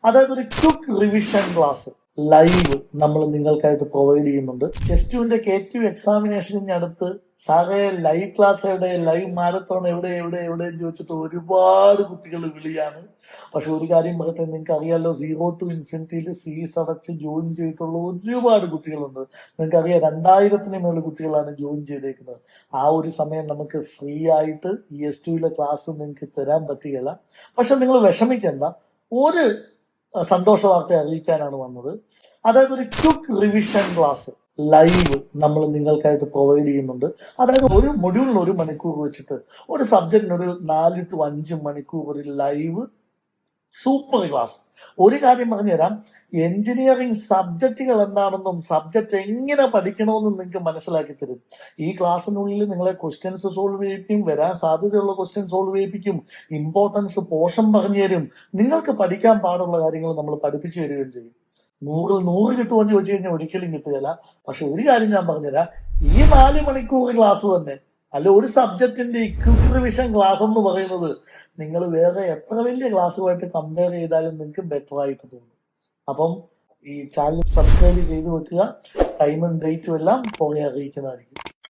അതായത് ഒരു quick revision class live നമ്മൾ നിങ്ങൾക്കായിട്ട് പ്രൊവൈഡ് ചെയ്യുന്നുണ്ട്. S2 K2 എക്സാമിനേഷനിന് അടുത്ത് സാറേ ലൈവ് ക്ലാസ് എവിടെ, ലൈവ് മാരത്തോൺ എവിടെ എവിടെ എവിടെ എന്ന് ചോദിച്ചിട്ട് ഒരുപാട് കുട്ടികൾ വിളിയാണ്. പക്ഷെ ഒരു കാര്യം പറയട്ടെ, നിങ്ങൾക്ക് അറിയാലോ, 0 to ഇൻഫിനിറ്റിയിൽ ഫീസ് അടച്ച് ജോയിൻ ചെയ്തിട്ടുള്ള ഒരുപാട് കുട്ടികളുണ്ട്. നിങ്ങൾക്കറിയാം, 2000-ന് മേളിൽ കുട്ടികളാണ് ജോയിൻ ചെയ്തേക്കുന്നത്. ആ ഒരു സമയം നമുക്ക് ഫ്രീ ആയിട്ട് S2 ക്ലാസ് നിങ്ങൾക്ക് തരാൻ പറ്റുകയില്ല. പക്ഷെ നിങ്ങൾ വിഷമിക്കേണ്ട, ഒരു സന്തോഷ വാർത്ത അറിയിക്കാനാണ് വന്നത്. അതായത് ഒരു ക്വിക്ക് റിവിഷൻ ക്ലാസ് ലൈവ് നമ്മൾ നിങ്ങൾക്കായിട്ട് പ്രൊവൈഡ് ചെയ്യുന്നുണ്ട്. അതായത് ഒരു മൊഡ്യൂളിന് 1 മണിക്കൂർ വെച്ചിട്ട് ഒരു സബ്ജക്റ്റിന് ഒരു 4 to 5 മണിക്കൂർ ഒരു ലൈവ് സൂപ്പർ ക്ലാസ്. ഒരു കാര്യം പറഞ്ഞുതരാം, എഞ്ചിനീയറിംഗ് സബ്ജക്റ്റുകൾ എന്താണെന്നും സബ്ജക്റ്റ് എങ്ങനെ പഠിക്കണമെന്നും നിങ്ങൾക്ക് മനസ്സിലാക്കി തരും. ഈ ക്ലാസ്സിനുള്ളിൽ നിങ്ങളെ ക്വസ്റ്റ്യൻസ് സോൾവ് ചെയ്യിപ്പിക്കും, വരാൻ സാധ്യതയുള്ള ക്വസ്റ്റ്യൻ സോൾവ് ചെയ്യിപ്പിക്കും, ഇമ്പോർട്ടൻസ് പോർഷൻ പറഞ്ഞു തരും. നിങ്ങൾക്ക് പഠിക്കാൻ പാടുള്ള കാര്യങ്ങൾ നമ്മൾ പഠിപ്പിച്ചു തരികയും ചെയ്യും. 100 കിട്ടുമോ എന്ന് ചോദിച്ചു കഴിഞ്ഞാൽ ഒരിക്കലും കിട്ടുകയില്ല. പക്ഷെ ഒരു കാര്യം ഞാൻ പറഞ്ഞുതരാം, ഈ 4 മണിക്കൂർ ക്ലാസ് തന്നെ, അല്ല ഒരു സബ്ജക്റ്റിന്റെ ക്വിക്ക് റിവിഷൻ ക്ലാസ് എന്ന് പറയുന്നത് നിങ്ങൾ വേറെ എത്ര വലിയ ക്ലാസ്സുമായിട്ട് കമ്പയർ ചെയ്താലും നിങ്ങൾക്ക് ബെറ്റർ ആയിട്ട് തോന്നും. അപ്പം ഈ ചാനൽ സബ്സ്ക്രൈബ് ചെയ്ത് വെക്കുക. ടൈമും ഡേറ്റും എല്ലാം പുറകെ അറിയിക്കുന്നതായിരിക്കും.